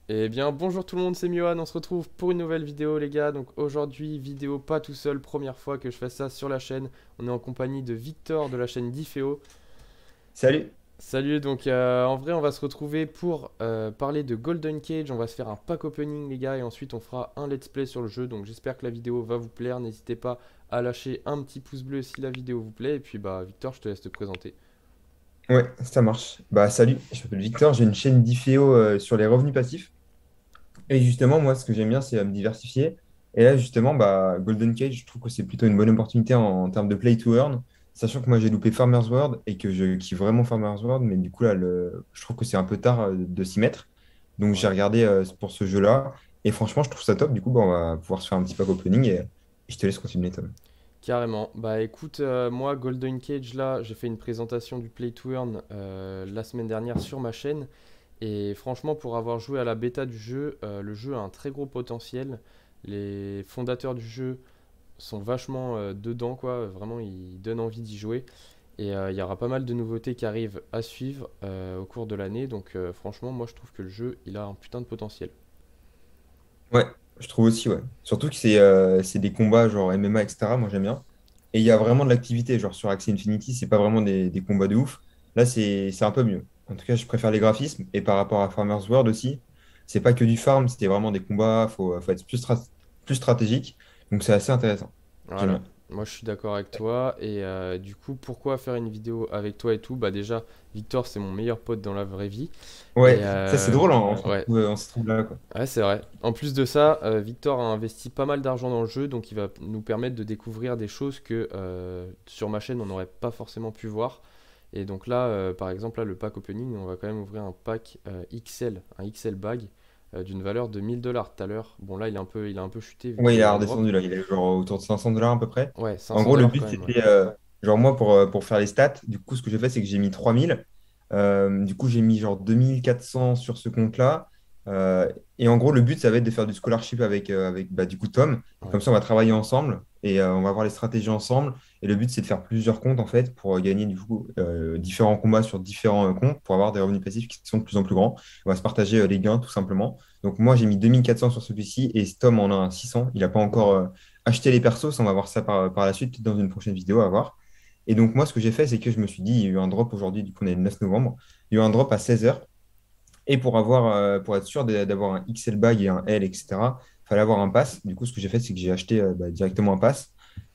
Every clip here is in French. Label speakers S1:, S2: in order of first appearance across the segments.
S1: Eh bien, bonjour tout le monde, c'est Miohan, on se retrouve pour une nouvelle vidéo les gars. Donc aujourd'hui, vidéo pas tout seul, première fois que je fais ça sur la chaîne. On est en compagnie de Victor de la chaîne Difeo.
S2: Salut.
S1: Salut, donc en vrai on va se retrouver pour parler de Golden Cage. On va se faire un pack opening les gars et ensuite on fera un let's play sur le jeu. Donc j'espère que la vidéo va vous plaire. N'hésitez pas à lâcher un petit pouce bleu si la vidéo vous plaît. Et puis bah Victor, je te laisse te présenter.
S2: Ouais, ça marche. Bah salut, je m'appelle Victor, j'ai une chaîne d'IFEO sur les revenus passifs. Et justement, moi, ce que j'aime bien, c'est me diversifier. Et là, justement, bah, Golden Cage, je trouve que c'est plutôt une bonne opportunité en termes de play to earn, sachant que moi, j'ai loupé Farmer's World et que je kiffe vraiment Farmer's World, mais du coup, là, je trouve que c'est un peu tard de s'y mettre. Donc, j'ai
S1: Ouais.
S2: regardé pour ce jeu-là. Et franchement, je trouve ça top. Du coup, bah, on va pouvoir se faire un petit pack opening et je te laisse continuer, Tom.
S1: Carrément. Bah écoute, moi Golden Cage là, j'ai fait une présentation du Play to Earn la semaine dernière sur ma chaîne. Et franchement, pour avoir joué à la bêta du jeu, le jeu a un très gros potentiel. Les fondateurs du jeu sont vachement dedans, quoi. Vraiment, ils donnent envie d'y jouer. Et il y aura pas mal de nouveautés qui arrivent à suivre au cours de l'année. Donc franchement, moi je trouve que le jeu, il a un putain de potentiel.
S2: Ouais, je trouve aussi, ouais. Surtout que c'est des combats genre MMA, etc. Moi, j'aime bien. Et il y a vraiment de l'activité. Genre sur Axie Infinity, c'est pas vraiment des combats de ouf. Là, c'est un peu mieux. En tout cas, je préfère les graphismes. Et par rapport à Farmer's World aussi, c'est pas que du farm, c'est vraiment des combats. Faut être plus stratégique. Donc, c'est assez intéressant. J'aime
S1: Voilà,
S2: bien.
S1: moi je suis d'accord avec toi. Et du coup, pourquoi faire une vidéo avec toi et tout? Bah déjà, Victor, c'est mon meilleur pote dans la vraie vie. Et
S2: Ouais, ça, c'est drôle, hein.
S1: ouais,
S2: On se retrouve là, quoi.
S1: ouais, c'est vrai. En plus de ça, Victor a investi pas mal d'argent dans le jeu, donc il va nous permettre de découvrir des choses que sur ma chaîne on n'aurait pas forcément pu voir. Et donc là, par exemple, là, le pack opening, on va quand même ouvrir un pack XL, un XL bag d'une valeur de 1000 $ tout à l'heure. Bon là, il a un peu chuté vu
S2: Ouais,
S1: qu'il y
S2: il
S1: a eu
S2: a
S1: un drop.
S2: redescendu là. Il est genre autour de 500 $ à peu près.
S1: Ouais, cinq
S2: En
S1: cents
S2: gros, le
S1: dollars
S2: but,
S1: quand même, ouais.
S2: c'était, genre moi, pour faire les stats, du coup, ce que j'ai fait, c'est que j'ai mis 3000. Du coup, j'ai mis genre 2400 sur ce compte-là. Euh, et en gros, le but, ça va être de faire du scholarship avec bah, du coup Tom. Et
S1: Ouais,
S2: comme ça, on va travailler ensemble et on va voir les stratégies ensemble. Et le but, c'est de faire plusieurs comptes, en fait, pour gagner du coup différents combats sur différents comptes pour avoir des revenus passifs qui sont de plus en plus grands. On va se partager les gains, tout simplement. Donc moi, j'ai mis 2400 sur celui-ci et Tom en a un 600. Il n'a pas encore
S1: ouais.
S2: acheté les persos. Ça, on va voir ça par la suite, peut-être dans une prochaine vidéo, à voir. Et donc moi, ce que j'ai fait, c'est que je me suis dit, il y a eu un drop aujourd'hui, du coup, on est le 9 novembre. Il y a eu un drop à 16 h. Et pour être sûr d'avoir un XL bag et un L, etc., il fallait avoir un pass. Du coup, ce que j'ai fait, c'est que j'ai acheté bah, directement un pass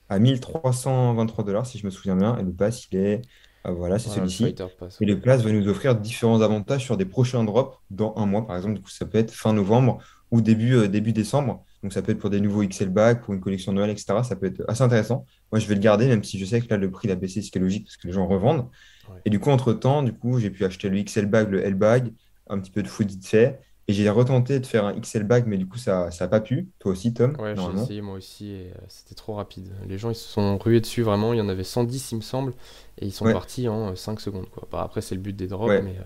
S2: à 1323 $ si je me souviens bien. Et le pass, il est, voilà, c'est
S1: Voilà le
S2: celui-ci.
S1: fighter pass,
S2: Et
S1: ouais.
S2: le pass va nous offrir différents avantages sur des prochains drops dans un mois, par exemple. Du coup, ça peut être fin novembre ou début décembre. Donc, ça peut être pour des nouveaux XL bags, pour une collection Noël, etc. Ça peut être assez intéressant. Moi, je vais le garder, même si je sais que là, le prix il a baissé, ce qui est logique parce que les gens revendent.
S1: Ouais.
S2: Et du coup, entre-temps, du coup, j'ai pu acheter le XL bag, le L bag, un petit peu de foot vite fait. Et j'ai retenté de faire un XL bag, mais du coup, ça n'a pas pu. Toi aussi, Tom,
S1: Ouais, j'ai
S2: normalement.
S1: essayé moi aussi et c'était trop rapide. Les gens ils se sont rués dessus vraiment, il y en avait 110 il me semble, et ils sont
S2: Ouais,
S1: partis en 5 secondes quoi. Bah, après c'est le but des drops,
S2: ouais.
S1: mais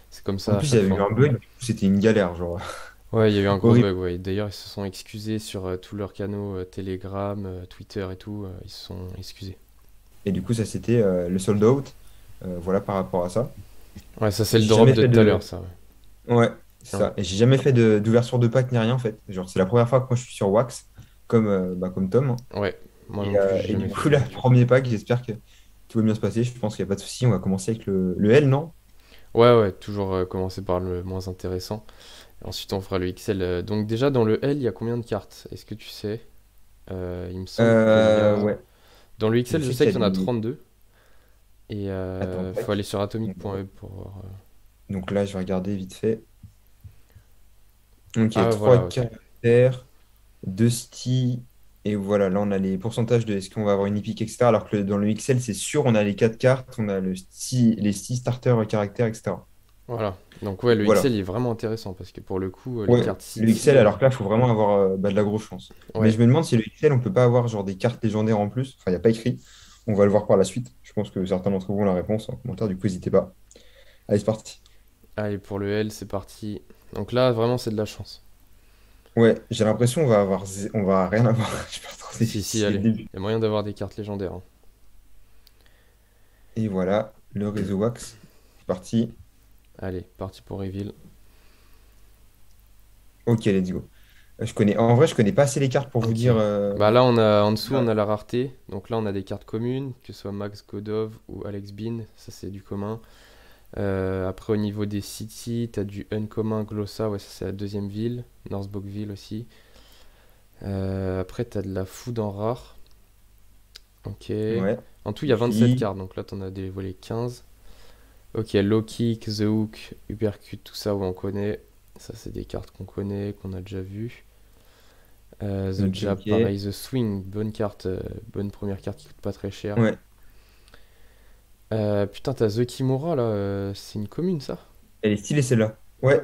S1: c'est comme
S2: En
S1: ça à
S2: plus, il y
S1: chaque
S2: avait eu
S1: fois.
S2: un bug, du coup, c'était une galère, genre
S1: Ouais, il y a eu un gros
S2: horrible.
S1: bug, ouais. D'ailleurs ils se sont excusés sur tous leurs canaux Telegram, Twitter et tout, ils se sont excusés.
S2: Et du coup, ça, c'était le sold out. Voilà par rapport à ça.
S1: Ouais, ça c'est
S2: Et
S1: le
S2: j'ai
S1: drop
S2: jamais
S1: de
S2: fait
S1: tout à l'heure
S2: de.
S1: ça, ouais.
S2: Ouais, c'est
S1: Ouais,
S2: ça. Et j'ai jamais fait d'ouverture de pack ni rien, en fait. Genre, c'est la première fois que moi, je suis sur Wax, comme Tom, hein.
S1: ouais. Moi non
S2: Et,
S1: plus
S2: euh,
S1: j'ai
S2: et
S1: jamais
S2: du
S1: fait
S2: coup,
S1: de
S2: là,
S1: pack.
S2: premier pack, j'espère que tout va bien se passer. Je pense qu'il n'y a pas de souci. On va commencer avec le L, non?
S1: Ouais, ouais, toujours commencer par le moins intéressant. Ensuite on fera le XL. Donc déjà dans le L il y a combien de cartes? Est-ce que tu sais? Il me semble qu'il y a...
S2: Ouais.
S1: Dans le
S2: Je
S1: XL, je
S2: sais
S1: sais
S2: qu'il y
S1: qu'il
S2: a
S1: y en a
S2: des.
S1: 32. Et
S2: Attends,
S1: faut aller
S2: tac.
S1: sur
S2: Donc,
S1: atomic.web pour voir.
S2: donc là, je vais regarder vite fait. Donc, il y a
S1: Ah,
S2: trois
S1: voilà, ok.
S2: caractères, deux styles. Et voilà, là, on a les pourcentages de est-ce qu'on va avoir une épique, etc. Alors que dans le XL, c'est sûr, on a les quatre cartes, on a les six starters caractères, etc.
S1: Voilà. Donc, ouais, le XL
S2: Voilà.
S1: il est vraiment intéressant parce que pour le coup, les
S2: Ouais,
S1: cartes
S2: le
S1: City.
S2: XL, alors que là, il faut vraiment avoir bah, de la grosse chance. Mais
S1: Ouais.
S2: je me demande si le XL, on peut pas avoir genre des cartes légendaires en plus. Enfin, il n'y a pas écrit. On va le voir par la suite. Je pense que certains d'entre vous ont la réponse en commentaire, du coup, n'hésitez pas. Allez, c'est parti.
S1: Allez, pour le L, c'est parti. Donc là, vraiment, c'est de la chance.
S2: Ouais, j'ai l'impression on va rien avoir. Je suis pas trop
S1: Si, si,
S2: c'est le
S1: allez.
S2: début.
S1: Il y a moyen d'avoir des cartes légendaires, hein.
S2: Et voilà, le réseau Wax. C'est parti.
S1: Allez, parti pour Reveal.
S2: Ok, let's go. En vrai, je connais pas assez les cartes pour vous
S1: Ok.
S2: dire.
S1: Bah là, en dessous,
S2: Ah,
S1: on a la rareté. Donc là, on a des cartes communes, que ce soit Max Godov ou Alex Bean. Ça, c'est du commun. Après, au niveau des cities, t'as du Uncommon Glossa. Ouais, ça, c'est la deuxième ville. Northbrookville aussi. Après, t'as de la food en rare. Ok.
S2: ouais.
S1: En tout, il y a 27
S2: Défi.
S1: cartes. Donc là, t'en as dévoilé 15. Ok, Low Kick, The Hook, Uppercut, tout ça, ouais, on connaît. Ça, c'est des cartes qu'on connaît, qu'on a déjà vues. The
S2: Ok,
S1: Jab,
S2: ok.
S1: pareil. The Swing, bonne carte. Bonne première carte qui coûte pas très cher.
S2: Ouais.
S1: Putain, t'as The Kimura là, c'est une commune ça?
S2: Elle est stylée celle-là. Ouais,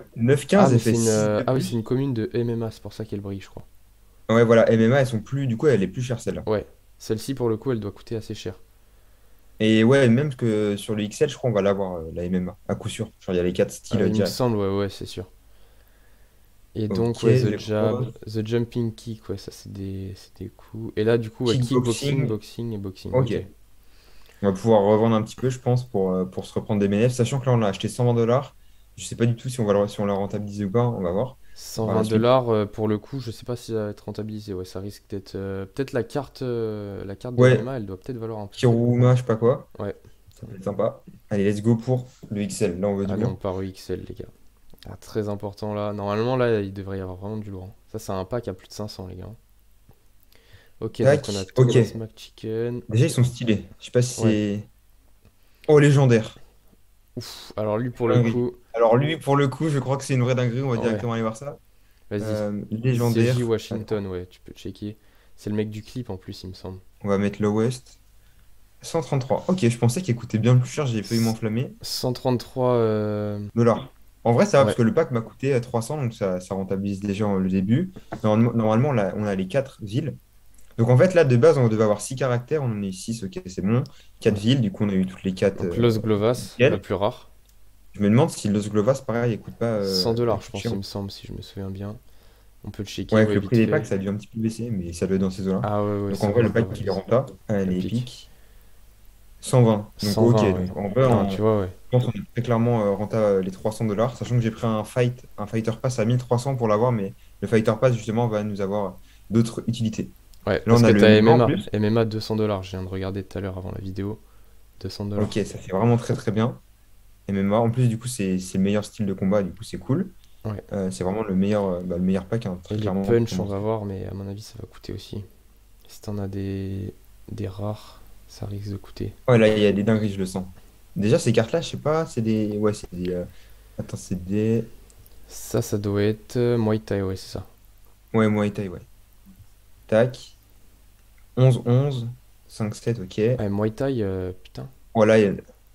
S1: Ah,
S2: 9-15,
S1: mais
S2: elle fait 6 de
S1: ah oui, c'est une
S2: plus.
S1: commune de MMA, c'est pour ça qu'elle brille, je crois.
S2: Ouais, voilà, MMA, elles sont plus. Du coup, elle est plus chère celle-là.
S1: Ouais, celle-ci pour le coup, elle doit coûter assez cher.
S2: Et ouais, même que sur le XL, je crois, on va l'avoir, la MMA, à coup sûr. Genre, il y a les 4 styles
S1: Il me
S2: direct.
S1: semble, ouais, ouais, c'est sûr. Et donc,
S2: Ok,
S1: ouais, The
S2: The
S1: Jab,
S2: Cross.
S1: The Jumping Kick, ouais, ça c'est des coups. Et là, du coup, ouais, kickboxing,
S2: Kickboxing.
S1: boxing et boxing,
S2: Ok.
S1: ok.
S2: On va pouvoir revendre un petit peu, je pense, pour se reprendre des bénéfices. Sachant que là, on l'a acheté 120 $. Je sais pas du tout si on l'a rentabilisé ou pas. On va voir
S1: cent
S2: par la
S1: vingt
S2: suite.
S1: dollars pour le coup, je sais pas si ça va être rentabilisé. Ouais, ça risque d'être. Peut-être la carte de
S2: Ouais,
S1: MMA, elle doit peut-être valoir un peu.
S2: Kiruma, je sais pas quoi.
S1: Ouais,
S2: Ça peut être sympa. Allez, let's go pour le XL. Là, on veut du
S1: allez, on
S2: lourd.
S1: part au XL, les gars. Ah, très important là. Normalement, là, il devrait y avoir vraiment du lourd, hein. Ça, c'est un pack à plus de 500, les gars. Ok, donc on a
S2: Tac. Ok.
S1: Thomas McChicken.
S2: Déjà, ils sont stylés. Je sais pas si
S1: Ouais.
S2: c'est. Oh, légendaire.
S1: Ouf. Alors, lui, pour le
S2: Dinguerie.
S1: coup.
S2: Alors, lui, pour le coup, je crois que c'est une vraie dinguerie. On va
S1: Ouais,
S2: directement aller voir ça.
S1: vas-y. CJ
S2: Légendaire. Attends,
S1: Washington, ouais, tu peux checker. C'est le mec du clip en plus, il me semble.
S2: on va mettre lowest. 133. Ok, je pensais qu'il coûtait bien plus cher. J'ai failli
S1: S-
S2: m'enflammer.
S1: 133.
S2: Dollars. En vrai, ça va parce
S1: Ouais,
S2: que le pack m'a coûté 300, donc ça rentabilise déjà le début. Normalement, là, on a les 4 villes. Donc en fait, là, de base, on devait avoir 6 caractères. On en a eu 6, ok, c'est bon. 4
S1: ouais.
S2: villes, du coup, on a eu toutes les 4.
S1: Donc, Los Glovas, la
S2: Nickel.
S1: plus rare.
S2: Je me demande si Los Glovas, pareil, elle coûte pas,
S1: 100
S2: elle
S1: dollars, je
S2: coûte
S1: pense,
S2: cher.
S1: il me semble, si je me souviens bien. On peut le checker,
S2: Ouais,
S1: ouais,
S2: avec le
S1: vite
S2: prix des packs,
S1: fait.
S2: ça a dû un petit peu baisser, mais ça doit être dans ces eaux-là.
S1: Ah ouais, ouais,
S2: Donc
S1: ça
S2: en vrai,
S1: va,
S2: le
S1: ça
S2: pack,
S1: va,
S2: il est
S1: vas-y.
S2: rentable. Elle
S1: Le
S2: est
S1: pic.
S2: épique. 120. Donc ok,
S1: 120, ouais.
S2: donc en vrai,
S1: Non, tu vois, ouais.
S2: je pense qu'on est très clairement rentable les 300 $, sachant que j'ai pris un Fighter Pass à 1300 pour l'avoir, mais le Fighter Pass, justement, va nous avoir d'autres utilités.
S1: Ouais,
S2: Là,
S1: parce
S2: on a
S1: que
S2: le
S1: t'as
S2: MMA en
S1: MMA.
S2: plus.
S1: MMA 200 dollars, je viens de regarder tout à l'heure avant la vidéo. 200
S2: Ok,
S1: dollars.
S2: ça fait vraiment très très bien. MMA, en plus, du coup, c'est le meilleur style de combat, du coup, c'est cool.
S1: Ouais.
S2: C'est vraiment le meilleur pack, hein,
S1: Et
S2: très
S1: les
S2: clairement, pour
S1: punch, on va
S2: commencer.
S1: voir, mais à mon avis, ça va coûter aussi. Si t'en as des rares, ça risque de coûter.
S2: Ouais, là, il y a des dingueries, je le sens. Déjà, ces cartes-là, je sais pas, c'est des. Ouais, c'est des. Attends, c'est des.
S1: Ça doit être Muay Thai, ouais, c'est ça.
S2: Ouais, Muay Thai, ouais. Tac. 11-11. 5-7, ok.
S1: Ouais, Muay Thai, putain.
S2: Voilà,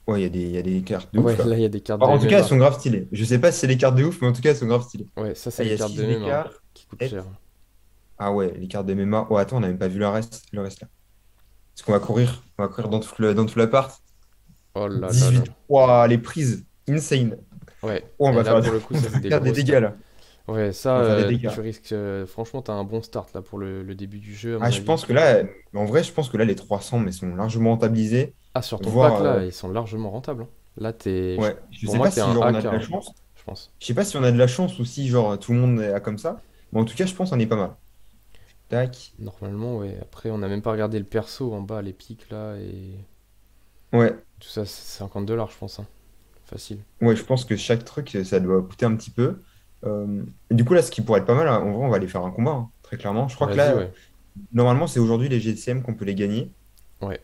S2: ouais, il y a des cartes de ouf,
S1: Ouais,
S2: là.
S1: là, il y a des cartes de
S2: En tout cas, elles
S1: MMA.
S2: sont grave stylées. Je sais pas si c'est les cartes de ouf, mais en tout cas, elles sont grave stylées.
S1: Ouais, ça, c'est
S2: Ah, il
S1: les
S2: y a
S1: cartes de
S2: 6
S1: MMA
S2: d'écart.
S1: qui coûtent
S2: 7.
S1: cher.
S2: Ah ouais, les cartes de MMA. Oh, attends, on n'a même pas vu le reste là. Parce qu'on va courir. On va courir dans tout l'appart.
S1: Oh là là là.
S2: 18. Ouah, les prises. Insane.
S1: Ouais,
S2: Oh,
S1: et là, pour le coup,
S2: on
S1: ça,
S2: va
S1: c'est des
S2: faire des
S1: grosses
S2: dégâts
S1: cartes.
S2: là.
S1: Ouais, ça,
S2: On va faire des dégâts.
S1: tu risques. Franchement, t'as un bon start là pour le début du jeu, à
S2: Ah,
S1: mon
S2: je
S1: avis.
S2: pense que là, en vrai, je pense que là, les 300 mais sont largement rentabilisés.
S1: Ah, sur ton pack
S2: Voire,
S1: là, ils sont largement rentables, hein. Là,
S2: ouais, je
S1: pour
S2: sais
S1: moi,
S2: pas
S1: t'es
S2: si
S1: un
S2: genre on a
S1: AK,
S2: de la
S1: hein,
S2: chance.
S1: je pense.
S2: Je sais pas si on a de la chance ou si genre tout le monde a comme ça. Mais en tout cas, je pense qu'on est pas mal. Tac.
S1: Normalement, ouais. Après, on n'a même pas regardé le perso en bas, les pics là, et
S2: Ouais,
S1: tout ça, c'est 50 dollars, je pense, hein. Facile.
S2: ouais, je pense que chaque truc, ça doit coûter un petit peu. Et du coup, là, ce qui pourrait être pas mal, en vrai, on va aller faire un combat, hein, très clairement. Je crois que
S1: Vas-y,
S2: là,
S1: ouais.
S2: normalement, c'est aujourd'hui les GCM qu'on peut les gagner.
S1: Ouais.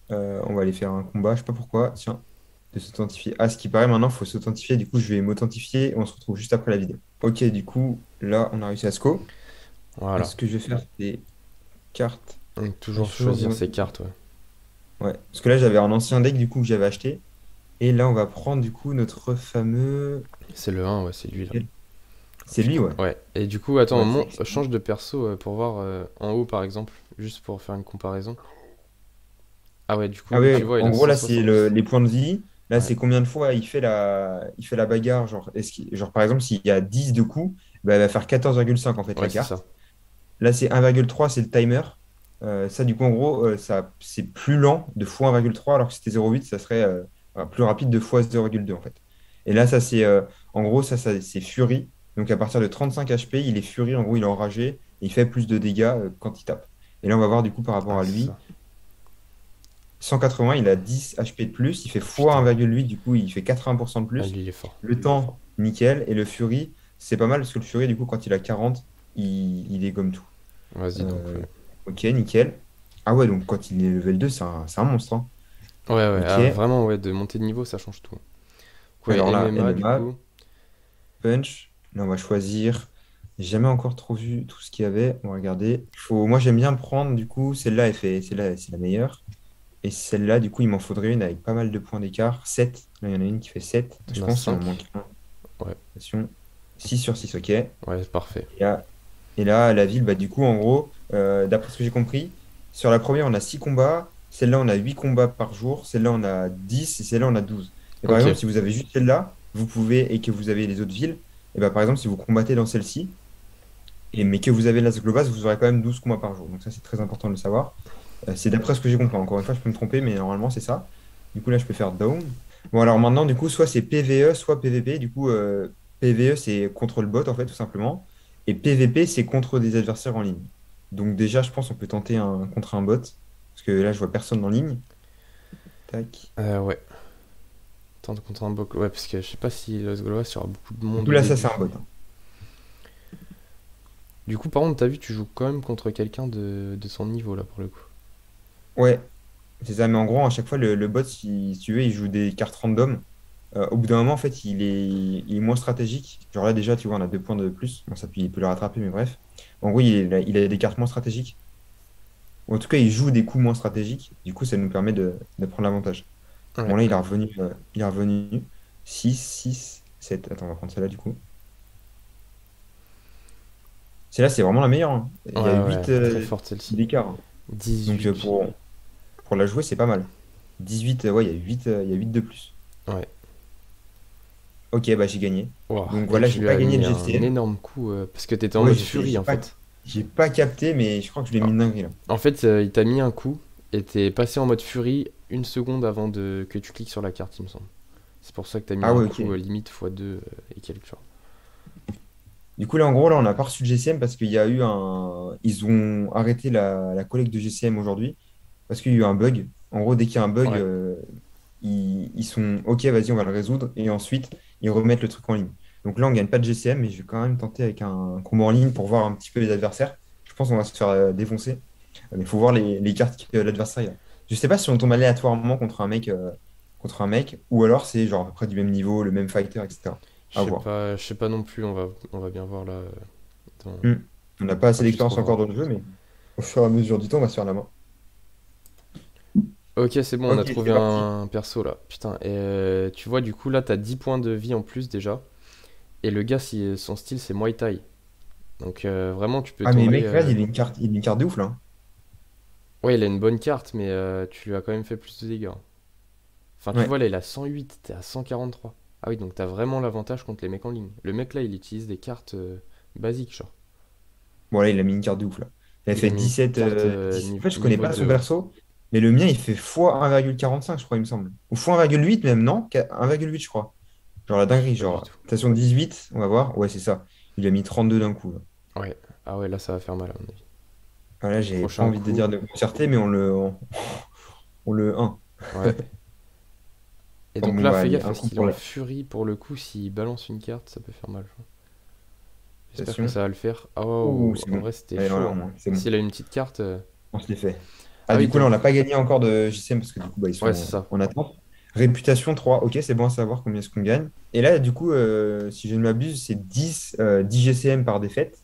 S2: On va aller faire un combat, je sais pas pourquoi. Tiens, de s'authentifier. Ah, ce qui paraît, maintenant, il faut s'authentifier. Du coup, je vais m'authentifier. On se retrouve juste après la vidéo. Ok, du coup, là, on a réussi à SCO.
S1: Voilà.
S2: Ce que je vais faire, c'est carte
S1: Donc,
S2: à
S1: toujours choisir
S2: chose.
S1: ses cartes, ouais.
S2: Ouais, parce que là, j'avais un ancien deck, du coup, que j'avais acheté. Et là, on va prendre, du coup, notre fameux.
S1: C'est le 1, ouais, c'est lui là.
S2: C'est lui, ouais.
S1: Ouais. Et du coup, attends,
S2: Ouais, c'est excellent.
S1: change de perso pour voir en haut, par exemple, juste pour faire une comparaison. Ah ouais, du
S2: Ah
S1: coup, tu
S2: ouais,
S1: vois, il
S2: en
S1: a
S2: gros, là, c'est
S1: 170.
S2: les points de vie. Là,
S1: Ouais,
S2: c'est combien de fois il fait la bagarre. Genre, genre, par exemple, s'il y a 10 de coups, bah, elle va faire 14,5 en fait,
S1: ouais,
S2: la
S1: c'est ça.
S2: carte. Là, c'est 1,3, c'est le timer. Ça, du coup, en gros, c'est plus lent de fois 1,3, alors que si c'était 0,8, ça serait plus rapide de fois 0,2 en fait. Et là, ça, c'est en gros, ça c'est Fury. Donc à partir de 35 HP, il est Fury, en gros, il est enragé, et il fait plus de dégâts quand il tape. Et là, on va voir du coup par rapport
S1: Ah,
S2: à
S1: c'est
S2: lui,
S1: ça.
S2: 180, il a 10 HP de plus, il fait fois
S1: Putain.
S2: 1,8, du coup, il fait 80% de
S1: Ah,
S2: plus.
S1: lui, il est fort.
S2: Le temps, nickel, et le Fury, c'est pas mal parce que le Fury, du coup, quand il a 40, il dégomme tout.
S1: Vas-y, donc,
S2: Euh,
S1: ouais.
S2: ok, nickel. Ah ouais, donc quand il est level 2, c'est un monstre, hein.
S1: Ouais, ouais,
S2: Ok,
S1: ah, vraiment, ouais, de monter de niveau, ça change tout. Ouais,
S2: alors là,
S1: MMA, du
S2: MMA,
S1: coup.
S2: punch. Là, on va choisir. J'ai jamais encore trop vu tout ce qu'il y avait. On va regarder. Moi, j'aime bien prendre, du coup, celle-là, celle-là, c'est la meilleure. Et celle-là, du coup, il m'en faudrait une avec pas mal de points d'écart. 7. Là, il y en a une qui fait 7. Je
S1: T'en as
S2: pense qu'il m'en
S1: 5.
S2: manque un.
S1: Ouais,
S2: Attention. 6 sur 6, ok. Et
S1: ouais, parfait.
S2: là, et là, la ville, bah, du coup, en gros, d'après ce que j'ai compris, sur la première, on a 6 combats. Celle-là, on a 8 combats par jour. Celle-là, on a 10. Et celle-là, on a 12. Et par
S1: Ok,
S2: exemple, si vous avez juste celle-là, vous pouvez, et que vous avez les autres villes, et bah, par exemple, si vous combattez dans celle-ci, mais que vous avez l'As Globas, vous aurez quand même 12 combats par jour. Donc ça, c'est très important de le savoir. C'est d'après ce que j'ai compris. Encore une fois, je peux me tromper, mais normalement, c'est ça. Du coup, là, je peux faire down. Bon, alors maintenant, du coup, soit c'est PvE, soit PvP. Du coup, PvE, c'est contre le bot, en fait, tout simplement. Et PvP, c'est contre des adversaires en ligne. Donc déjà, je pense qu'on peut tenter un contre un bot. Parce que là, je vois personne en ligne. Tac.
S1: ouais. Tente contre un bloc. Ouais, parce que je sais pas si Los Gaulois, il y aura beaucoup de
S2: Du
S1: monde
S2: coup,
S1: au
S2: là, ça, c'est
S1: début.
S2: un bot, hein.
S1: Du coup, par contre, t'as vu, tu joues quand même contre quelqu'un de son niveau, là, pour le coup.
S2: Ouais, c'est ça. Mais en gros, à chaque fois, le bot, si tu veux, il joue des cartes random. Au bout d'un moment, en fait, il est moins stratégique. Genre là, déjà, tu vois, on a 2 points de plus. Bon, ça, puis il peut le rattraper, mais bref. En gros, il a des cartes moins stratégiques. Ou en tout cas, il joue des coups moins stratégiques. Du coup, ça nous permet de prendre l'avantage.
S1: Ouais,
S2: Bon, là, il est revenu 6 6 7. Attends, on va prendre celle-là, du coup. Celle-là, c'est vraiment la meilleure, hein. Il y a
S1: ouais, ouais,
S2: 8
S1: très forte celle-ci.
S2: d'écart, hein. Donc,
S1: 18,
S2: pour la jouer, c'est pas mal. 18, ouais, il y a huit de plus.
S1: ouais.
S2: Ok, bah, j'ai gagné.
S1: Ouah,
S2: Donc
S1: et
S2: voilà,
S1: tu
S2: j'ai
S1: lui
S2: pas
S1: as
S2: gagné
S1: mis
S2: le
S1: un
S2: GCM.
S1: énorme coup, parce que t'étais en
S2: Ouais,
S1: mode
S2: j'ai
S1: furie,
S2: j'ai
S1: en
S2: pas,
S1: fait.
S2: j'ai pas capté, mais je crois que je l'ai mis
S1: Ah,
S2: une dinguerie là.
S1: en fait, il t'a mis un coup, et t'es passé en mode furie une seconde avant que tu cliques sur la carte, il me semble. C'est pour ça que t'as mis
S2: Ah
S1: un
S2: ouais,
S1: coup
S2: ok.
S1: limite x2 et quelques, tu vois.
S2: Du coup, là, en gros, là, on n'a pas reçu de GCM parce qu'il y a eu un. Ils ont arrêté la collecte de GCM aujourd'hui parce qu'il y a eu un bug. En gros, dès qu'il y a un bug,
S1: Ouais,
S2: ils sont OK, vas-y, on va le résoudre. Et ensuite, ils remettent le truc en ligne. Donc là, on ne gagne pas de GCM, mais je vais quand même tenter avec un combat en ligne pour voir un petit peu les adversaires. Je pense qu'on va se faire défoncer. Mais il faut voir les cartes que l'adversaire a. Je sais pas si on tombe aléatoirement contre un mec, ou alors c'est genre à peu près du même niveau, le même fighter, etc. À voir.
S1: je sais pas non plus, on va bien voir là,
S2: Hmm. On n'a pas assez
S1: quand tu
S2: d'expérience
S1: trouveras.
S2: encore dans le jeu, mais au fur et à mesure du temps, on va se faire la main.
S1: Ok, c'est bon, on
S2: Ok,
S1: a trouvé
S2: c'est parti.
S1: un perso là. Putain, et tu vois, du coup, là, t'as 10 points de vie en plus déjà. Et le gars, son style, c'est Muay Thai. Donc, vraiment, tu peux
S2: Ah, mais
S1: tomber.
S2: mec, regarde, il a une carte de ouf là.
S1: Ouais, il a une bonne carte, mais tu lui as quand même fait plus de dégâts. Enfin, tu
S2: Ouais.
S1: vois, là, il a 108, t'es à 143. Ah oui, donc t'as vraiment l'avantage contre les mecs en ligne. Le mec là, il utilise des cartes basiques, genre.
S2: Bon, là, il a mis une carte de ouf là. Il a
S1: Il a
S2: fait
S1: mis une
S2: 17,
S1: carte
S2: 10. En fait, je connais
S1: niveau
S2: pas son
S1: 2, ouais.
S2: perso, mais le mien, il fait fois 1,45, je crois, il me semble. Ou fois 1,8 même, non? 1,8, je crois. Genre la
S1: Je sais
S2: dinguerie,
S1: pas du
S2: genre.
S1: tout.
S2: Station 18, on va voir. Ouais, c'est ça. Il a mis 32 d'un coup, là.
S1: Ouais. Ah ouais, là, ça va faire mal à mon avis.
S2: Voilà, j'ai pas
S1: Prochain
S2: envie de
S1: coup.
S2: dire de concerter, mais on le 1.
S1: Ouais. Et donc
S2: Bon,
S1: là,
S2: bah,
S1: fais
S2: allez,
S1: gaffe
S2: un
S1: parce
S2: coup
S1: qu'il est
S2: pour
S1: en
S2: la
S1: furie pour le coup. S'il balance une carte, ça peut faire mal, je crois. J'espère que
S2: station.
S1: ça va le faire. Ah
S2: Ouh,
S1: waouh,
S2: c'est
S1: en
S2: bon.
S1: vrai, c'était
S2: Allez,
S1: chaud,
S2: voilà, au
S1: hein.
S2: moins, c'est bon.
S1: S'il a une petite carte.
S2: On se l'est fait.
S1: Ah
S2: Ah,
S1: oui,
S2: du coup, là,
S1: donc.
S2: on n'a pas gagné encore de JCM parce que du coup, bah, ils
S1: Ouais,
S2: sont
S1: c'est ça.
S2: en attente. Réputation 3, ok, c'est bon à savoir combien est-ce qu'on gagne. Et là, du coup, si je ne m'abuse, c'est 10 GCM par défaite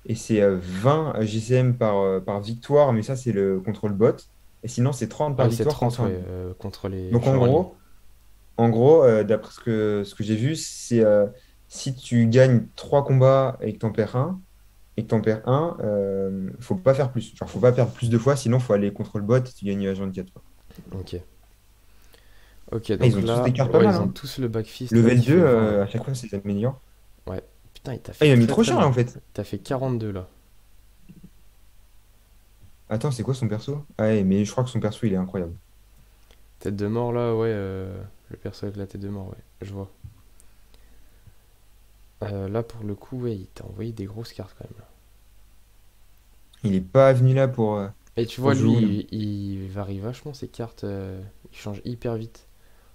S2: et c'est 20 GCM par victoire, mais ça, c'est le contrôle bot. Et sinon, c'est 30
S1: Ah
S2: par
S1: oui, c'est
S2: victoire quand
S1: 30,
S2: c'est en
S1: ouais,
S2: ligne.
S1: contre les
S2: Donc, en
S1: joueurs en ligne.
S2: gros, d'après ce que j'ai vu, c'est si tu gagnes 3 combats et que tu en perds un, faut pas faire plus. Genre, faut pas perdre plus de fois, sinon, faut aller contre le bot et tu gagnes H24.
S1: Ok. Ok,
S2: Ah, ils
S1: donc
S2: ont tous des
S1: là,
S2: cartes pas
S1: ouais,
S2: mal,
S1: ils ont
S2: hein.
S1: tous le backfist là
S2: Level
S1: qui
S2: 2,
S1: fait 20 là.
S2: à chaque fois, ça s'améliore.
S1: Ouais. Putain, il t'a
S2: Ah,
S1: fait
S2: il a mis
S1: très
S2: trop
S1: très
S2: cher là
S1: mal.
S2: en fait.
S1: T'as fait 42 là.
S2: Attends, c'est quoi son perso? Ah, ouais, mais je crois que son perso il est incroyable.
S1: Tête de mort là, ouais. Le perso avec la tête de mort, ouais. Je vois. Là, pour le coup, ouais, il t'a envoyé des grosses cartes quand même.
S2: Il est pas venu là
S1: Et tu
S2: pour
S1: vois,
S2: jouer.
S1: lui, il varie vachement ses cartes. Il change hyper vite.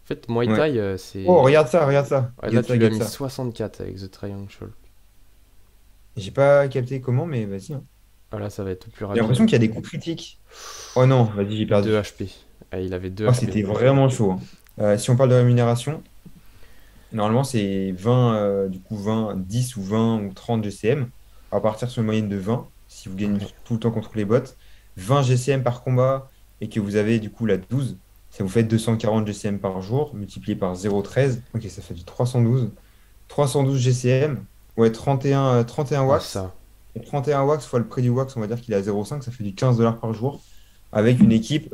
S1: En fait, Muay
S2: Ouais.
S1: Thai,
S2: Oh,
S1: c'est.
S2: regarde ça, regarde ça.
S1: Ouais, là,
S2: Get
S1: tu
S2: ça,
S1: lui as
S2: get
S1: mis
S2: ça.
S1: 64 avec The Triangle.
S2: J'ai pas capté comment, mais vas-y, hein.
S1: Ah, là, ça va être plus
S2: J'ai
S1: rapide.
S2: l'impression qu'il y a des coups critiques. Oh non, vas-y, j'ai
S1: 2
S2: perdu.
S1: HP. Ah, il avait 2
S2: Oh,
S1: HP.
S2: c'était vraiment chaud, hein. Si on parle de rémunération, normalement, c'est 20, du coup, 20, 10 ou 20 ou 30 GCM. On va partir sur une moyenne de 20, si vous gagnez
S1: Ouais.
S2: tout le temps contre les bots. 20 GCM par combat et que vous avez du coup la 12, ça vous fait 240 GCM par jour, multiplié par 0,13. Ok, ça fait du 312. 312 GCM, ouais, 31
S1: Ouais,
S2: wax.
S1: ça.
S2: Et 31 wax fois le prix du wax, on va dire qu'il est à 0,5, ça fait du 15 dollars par jour. Avec une équipe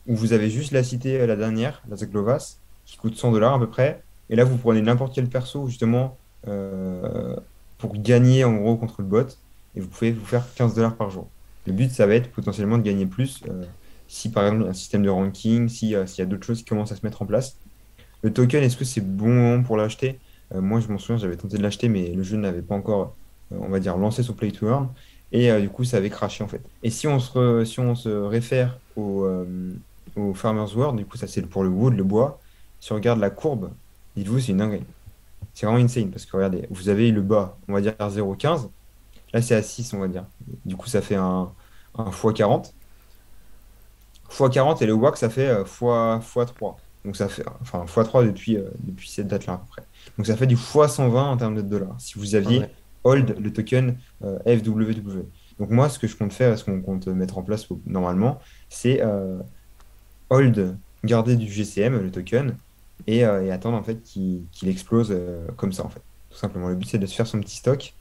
S2: où vous avez juste la cité, la dernière, la Zaklovas, qui coûte 100 dollars à peu près. Et là, vous prenez n'importe quel perso, justement, pour gagner en gros contre le bot. Et vous pouvez vous faire 15 dollars par jour. Le but, ça va être potentiellement de gagner plus si par exemple un système de ranking, si, s'il y a d'autres choses qui commencent à se mettre en place. Le token, est-ce que c'est bon moment pour l'acheter? Moi, je m'en souviens, j'avais tenté de l'acheter, mais le jeu n'avait pas encore, on va dire, lancé son Play to Earn. Et du coup, ça avait craché en fait. Et si on se réfère au Farmer's World, du coup, ça c'est pour le wood, le bois. Si on regarde la courbe, dites-vous, c'est une dinguerie. C'est vraiment insane parce que regardez, vous avez le bas, on va dire 0,15. Là, c'est à 6, on va dire. Du coup, ça fait un x40. x40 et le WAC, ça fait x3. Donc ça fait enfin x3 depuis cette date-là à peu près. Donc ça fait du x120 en termes de dollars. Si vous
S1: Ouais.
S2: aviez hold le token FWW. Donc moi, ce que je compte faire, ce qu'on compte mettre en place normalement, c'est hold, garder du GCM, le token, et attendre en fait qu'il explose comme ça en fait. Tout simplement. Le but c'est de se faire son petit stock.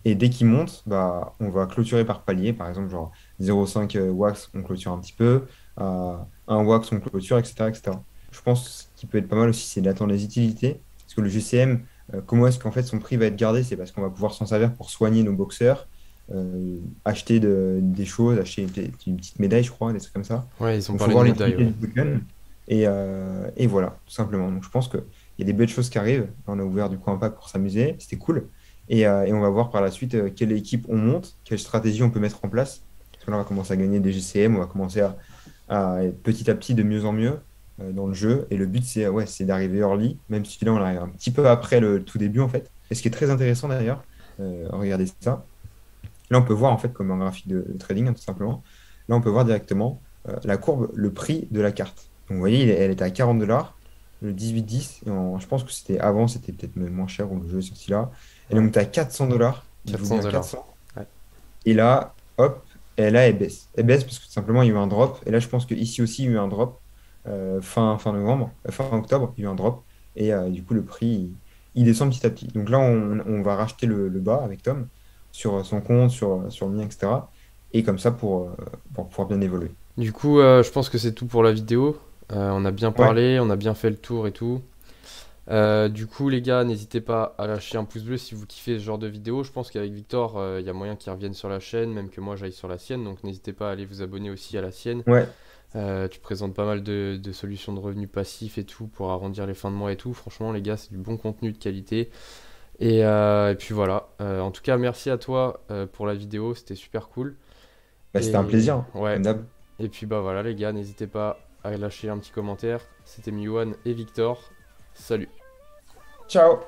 S2: Et dès qu'il monte, bah, on va clôturer par palier. Par exemple, genre 0,5 wax, on clôture un petit peu. 1 wax, on clôture, etc., etc. Je pense que ce qui peut être pas mal aussi, c'est d'attendre les utilités. Parce que le GCM, comment est-ce qu'en fait son prix va être gardé? C'est parce qu'on va pouvoir s'en servir pour soigner nos boxeurs, acheter des choses, acheter une petite médaille, je crois, des trucs comme ça.
S1: Ouais, ils ont
S2: Donc, il faut
S1: parlé de
S2: voir
S1: médaille,
S2: l'utilité
S1: ouais.
S2: du token. Et voilà, tout simplement. Donc, je pense qu'il y a des belles choses qui arrivent. On a ouvert du coup un pack pour s'amuser. C'était cool. Et on va voir par la suite quelle équipe on monte, quelle stratégie on peut mettre en place. Parce que là, on va commencer à gagner des GCM, on va commencer à être petit à petit de mieux en mieux dans le jeu. Et le but, c'est ouais, c'est d'arriver early, même si là, on arrive un petit peu après le tout début, en fait. Et ce qui est très intéressant d'ailleurs, regardez ça. Là, on peut voir, en fait, comme un graphique de trading, hein, tout simplement. Là, on peut voir directement la courbe, le prix de la carte. Donc, vous voyez, elle était à 40 dollars, le 18-10. Je pense que c'était avant, c'était peut-être même moins cher où le jeu est sorti là. Elle est
S1: Ouais.
S2: montée à 400 dollars. Dites-vous
S1: 400
S2: bien
S1: dollars.
S2: 400.
S1: Ouais.
S2: Et là, hop, elle baisse. Elle baisse parce que tout simplement, il y a eu un drop. Et là, je pense qu'ici aussi, il y a eu un drop fin novembre, fin octobre, il y a eu un drop. Et du coup, le prix, il descend petit à petit. Donc là, on va racheter le bas avec Tom sur son compte, sur le mien, etc. Et comme ça, pour pouvoir bien évoluer.
S1: Du coup, je pense que c'est tout pour la vidéo. On a bien
S2: Ouais,
S1: parlé, on a bien fait le tour et tout. Du coup, les gars, n'hésitez pas à lâcher un pouce bleu si vous kiffez ce genre de vidéo. Je pense qu'avec Victor, il y a moyen qu'il revienne sur la chaîne, même que moi j'aille sur la sienne. Donc n'hésitez pas à aller vous abonner aussi à la sienne.
S2: ouais.
S1: Tu présentes pas mal de solutions de revenus passifs et tout pour arrondir les fins de mois et tout. Franchement, les gars, c'est du bon contenu de qualité. Et puis voilà. En tout cas, merci à toi pour la vidéo. C'était super cool.
S2: Bah, c'était un
S1: Et
S2: plaisir, hein,
S1: ouais.
S2: comme d'hab.
S1: Et puis bah voilà, les gars, n'hésitez pas à lâcher un petit commentaire. C'était Miwan et Victor. Salut.
S2: Ciao!